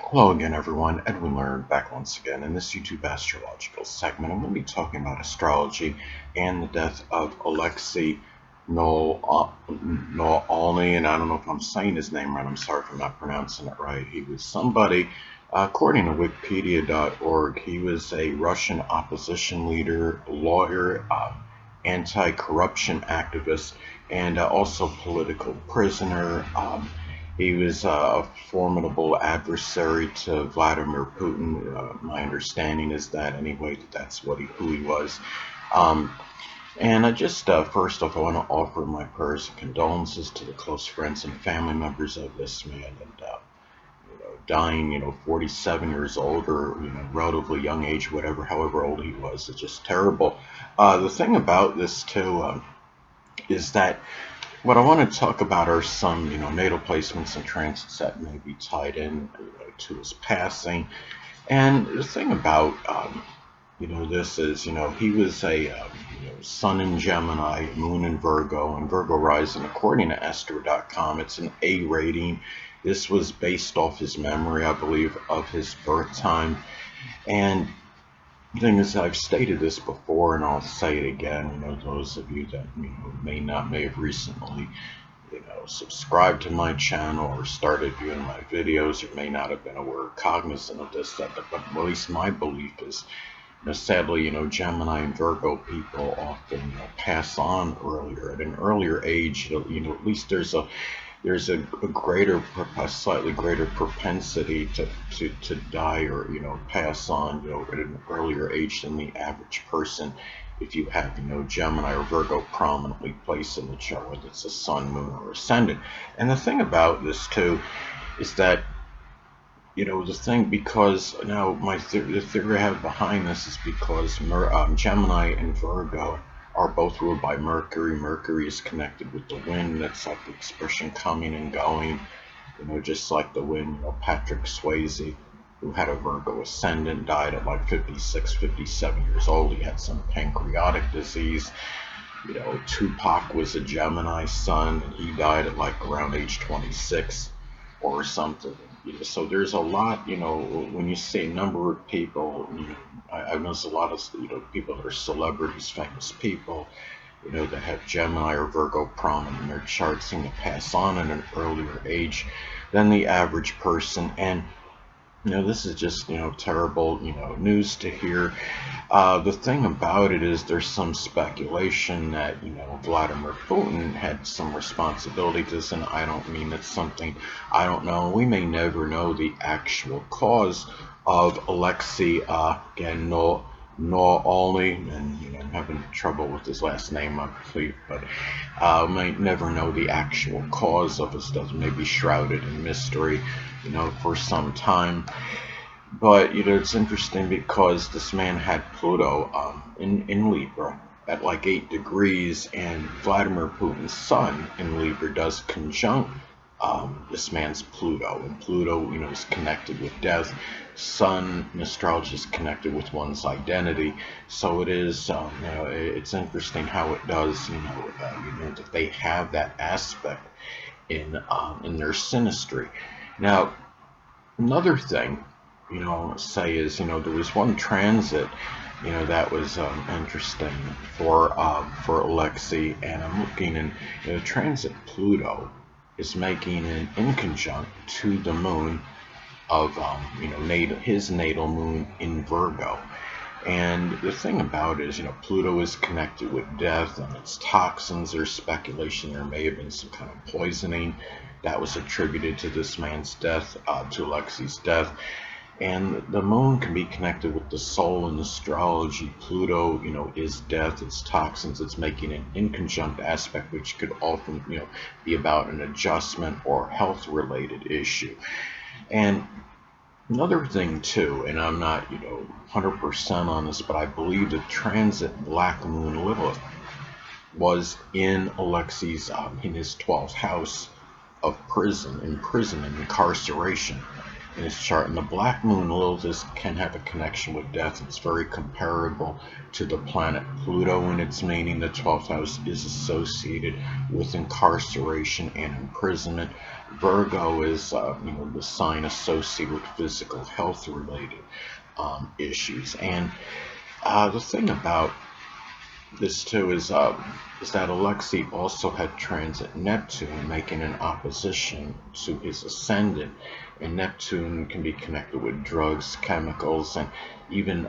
Hello again, everyone. Edwin Learnard back once again in this YouTube astrological segment. I'm going to be talking about astrology and the death of Alexi Navalny, and I don't know if I'm saying his name right. I'm sorry if I'm not pronouncing it right. He was somebody, according to Wikipedia.org, he was a Russian opposition leader, lawyer, anti-corruption activist, and also political prisoner. He was a formidable adversary to Vladimir Putin. My understanding is that anyway, that's who he was. Um, and I just first off, I want to offer my prayers and condolences to the close friends and family members of this man, and dying, 47 years old or relatively young age, whatever, however old he was. It's just terrible. The thing about this too is that what I want to talk about are some, natal placements and transits that may be tied in, to his passing. And the thing about, this is, he was a Sun in Gemini, Moon in Virgo, and Virgo rising. According to Astro.com, it's an A rating. This was based off his memory, I believe, of his birth time. And the thing is, I've stated this before, and I'll say it again. Those of you that may have recently, subscribed to my channel or started viewing my videos, or may not have been aware or cognizant of this. But at least my belief is, sadly, Gemini and Virgo people often pass on earlier at an earlier age. At least there's a greater, a slightly greater propensity to die or pass on at an earlier age than the average person. If you have Gemini or Virgo prominently placed in the chart, whether it's a Sun, Moon, or Ascendant. And the thing about this too is that the thing, because now the theory I have behind this is because Gemini and Virgo are both ruled by Mercury. Mercury is connected with the wind. That's like the expression coming and going, just like the wind. Patrick Swayze, who had a Virgo ascendant, died at like 56, 57 years old. He had some pancreatic disease. Tupac was a Gemini sun, and he died at like around age 26 or something. So there's a lot, when you say number of people, I've noticed a lot of, people that are celebrities, famous people, that have Gemini or Virgo prominent in their charts seem to pass on at an earlier age than the average person. And this is just, terrible, news to hear. The thing about it is there's some speculation that, Vladimir Putin had some responsibility to this, and I don't mean it's something I don't know. We may never know the actual cause of Alexi, Navalny, and I'm having trouble with his last name, I believe, but might never know the actual cause of his death. May be shrouded in mystery, for some time. But it's interesting because this man had Pluto in Libra at like 8 degrees, and Vladimir Putin's sun in Libra does conjunct this man's Pluto, and Pluto, is connected with death. Sun in astrology is connected with one's identity, so it is, it's interesting how it does, that they have that aspect in their synastry. Now, another thing, say is, there was one transit, that was interesting for Alexi, and I'm looking, and transit Pluto is making an inconjunct to the moon of his natal moon in Virgo. And the thing about it is, Pluto is connected with death and its toxins. There's speculation there may have been some kind of poisoning that was attributed to this man's death, to Alexi's death. And the moon can be connected with the soul in astrology. Pluto, is death, it's toxins, it's making an inconjunct aspect, which could often, be about an adjustment or health-related issue. And another thing too, and I'm not, 100% on this, but I believe the transit Black Moon Lilith was in Alexi's, in his 12th house of prison, imprisonment, incarceration. in his chart. And the black moon Lilith can have a connection with death. It's very comparable to the planet Pluto in its meaning. The 12th house is associated with incarceration and imprisonment. Virgo is the sign associated with physical health related issues. And the thing about this too is that Alexi also had transit Neptune, making an opposition to his ascendant. And Neptune can be connected with drugs, chemicals, and even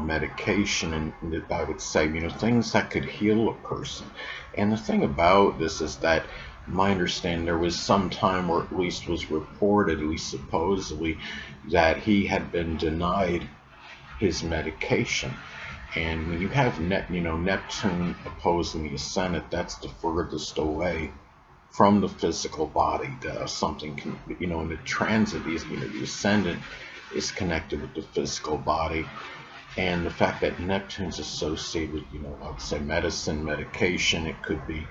medication. And I would say things that could heal a person. And the thing about this is that my understanding, there was some time, or at least was reported, at least supposedly, that he had been denied his medication. And when you have Neptune opposing the ascendant, that's the furthest away from the physical body that something can, in the transit, the ascendant is connected with the physical body. And the fact that Neptune's associated with, I would say medicine, medication, it could be,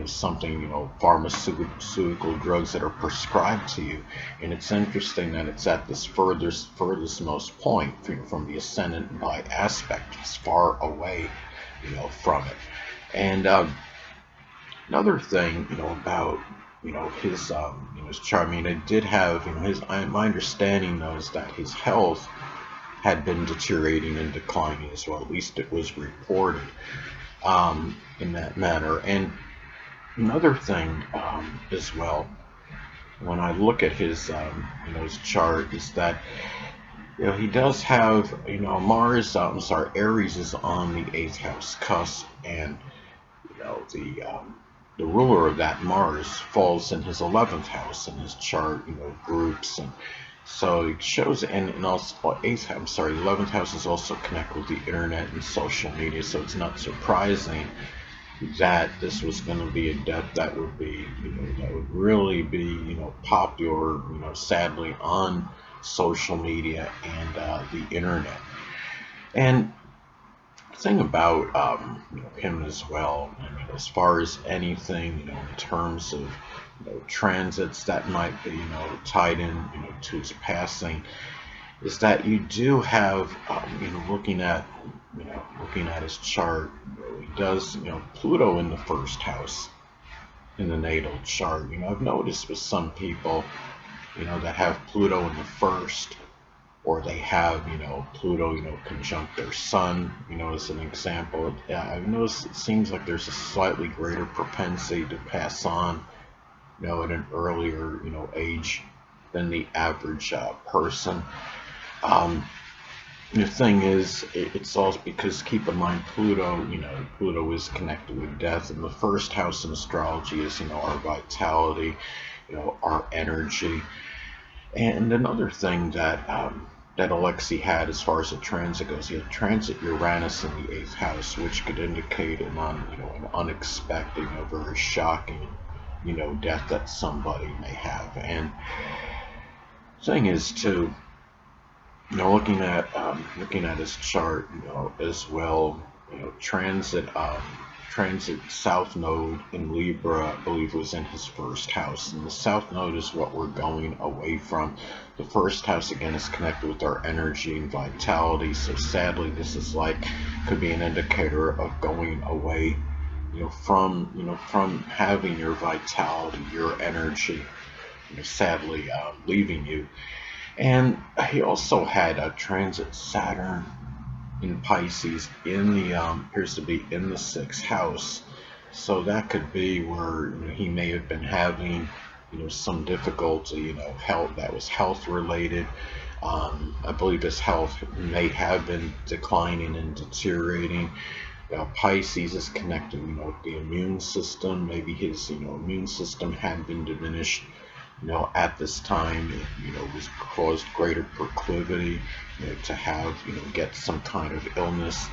something, pharmaceutical drugs that are prescribed to you. And it's interesting that it's at this furthest most point from the ascendant by aspect. It's far away, from it. And another thing, about, his chart. I mean, it did have, my understanding though is that his health had been deteriorating and declining as well. At least it was reported in that manner. And another thing as well, when I look at his his chart, is that he does have Mars. Aries is on the 8th house cusp, and the ruler of that Mars falls in his 11th house in his chart. Groups and. So it shows, and also 11th house is also connected with the internet and social media. So it's not surprising that this was going to be a death that would be, that would really be, popular, sadly on social media and the internet. And the thing about him as well, as far as anything, in terms of transits that might be tied in to his passing, is that you do have looking at his chart, he does Pluto in the 1st house in the natal chart. I've noticed with some people that have Pluto in the 1st, or they have Pluto conjunct their sun, as an example. I've noticed it seems like there's a slightly greater propensity to pass on at an earlier age than the average person. The thing is, it's also because, keep in mind, Pluto is connected with death, and the 1st house in astrology is our vitality, our energy. And another thing that that Alexi had as far as the transit goes, he had transit Uranus in the 8th house, which could indicate an unexpected, very shocking death that somebody may have. And the thing is too, looking at his chart, as well, transit South Node in Libra, I believe, was in his 1st house, and the South Node is what we're going away from. The 1st house again is connected with our energy and vitality, so sadly this is could be an indicator of going away from having your vitality, your energy, sadly leaving you. And he also had a transit Saturn in Pisces in the appears to be in the 6th house, so that could be where he may have been having some difficulty, health that was health related. I believe his health may have been declining and deteriorating. Pisces is connected, with the immune system. Maybe his, immune system had been diminished, at this time. It was caused greater proclivity, to have, get some kind of illness.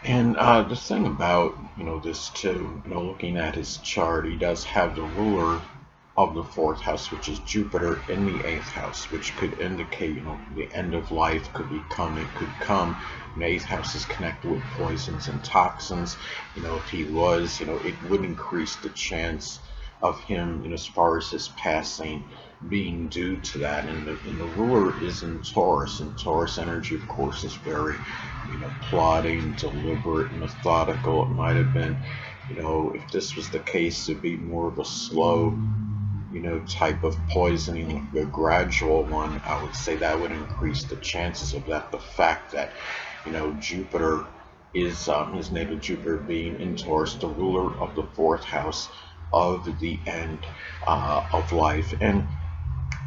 And the thing about, this too, looking at his chart, he does have the ruler of the 4th house, which is Jupiter, in the 8th house, which could indicate, the end of life could come. The 8th house is connected with poisons and toxins. If he was, it would increase the chance of him, as far as his passing being due to that. And the ruler is in Taurus, and Taurus energy, of course, is very, plotting, deliberate, methodical. It might have been, if this was the case, it'd be more of a slow, type of poisoning, a gradual one. I would say that would increase the chances of that. The fact that, Jupiter is his natal Jupiter being in Taurus, the ruler of the fourth house of the end of life. And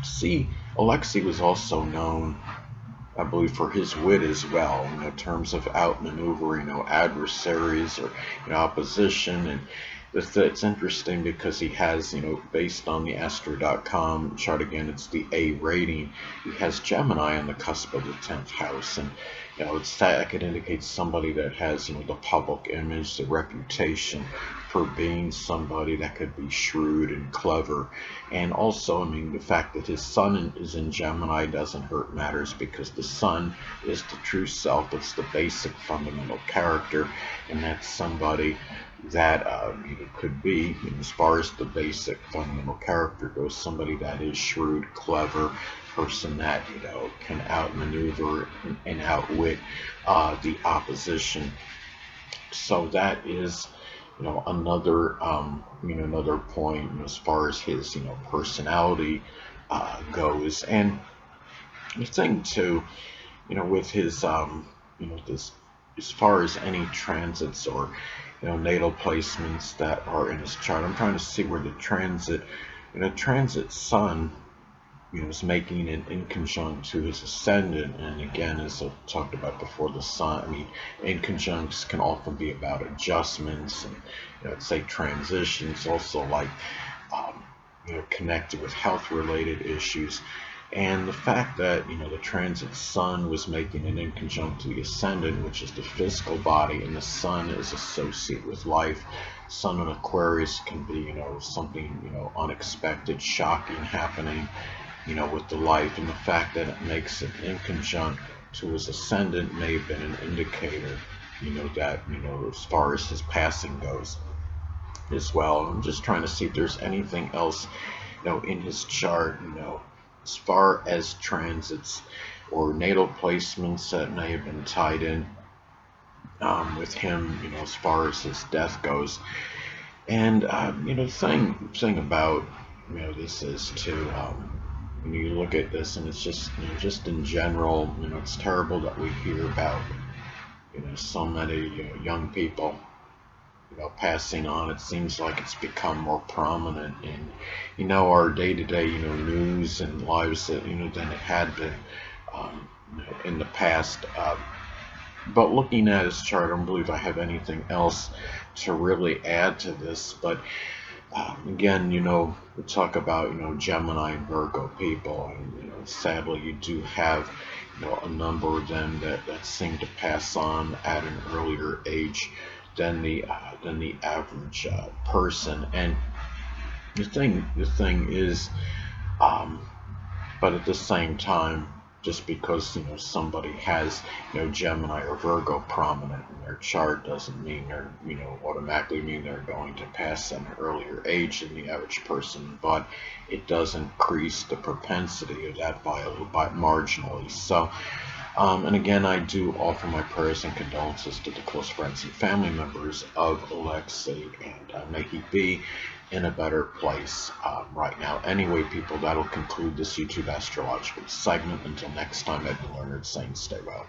see, Alexi was also known, I believe, for his wit as well, in terms of outmaneuvering, adversaries or, opposition. And it's interesting because he has, based on the Astro.com chart, again, it's the A rating. He has Gemini on the cusp of the 10th house, and that could indicate somebody that has, the public image, the reputation for being somebody that could be shrewd and clever. And also, the fact that his sun is in Gemini doesn't hurt matters, because the sun is the true self. It's the basic fundamental character, and that's somebody that could be, as far as the basic fundamental character goes, somebody that is shrewd, clever, person that can outmaneuver and outwit the opposition. So that is another another point as far as his personality goes. And the thing too, with his this, as far as any transits or natal placements that are in his chart, I'm trying to see where the transit sun is making it in conjunct to his ascendant. And again, as I talked about before, the sun, inconjuncts can often be about adjustments and, let's say, transitions, also like, connected with health-related issues. And the fact that, the transit sun was making it in conjunct to the ascendant, which is the physical body, and the sun is associated with life. Sun in Aquarius can be, something, unexpected, shocking happening, with the life. And the fact that it makes it in conjunct to his ascendant may have been an indicator, that, as far as his passing goes as well. I'm just trying to see if there's anything else, in his chart, as far as transits or natal placements that may have been tied in with him, as far as his death goes. And, the thing about, this is too, when you look at this, and it's just, just in general, it's terrible that we hear about, so many young people, passing on. It seems like it's become more prominent in, our day-to-day, news and lives that, than it had been, in the past. But looking at his chart, I don't believe I have anything else to really add to this. But again, we talk about, Gemini and Virgo people, and, sadly, you do have, a number of them that seem to pass on at an earlier age than the average person. And the thing is, but at the same time, just because somebody has Gemini or Virgo prominent in their chart doesn't mean they're automatically mean they're going to pass at an earlier age than the average person, but it does increase the propensity of that by marginally. So and again, I do offer my prayers and condolences to the close friends and family members of Alexi, and may he be in a better place right now. Anyway, people, that'll conclude this YouTube astrological segment. Until next time, Edwin Learnard saying stay well.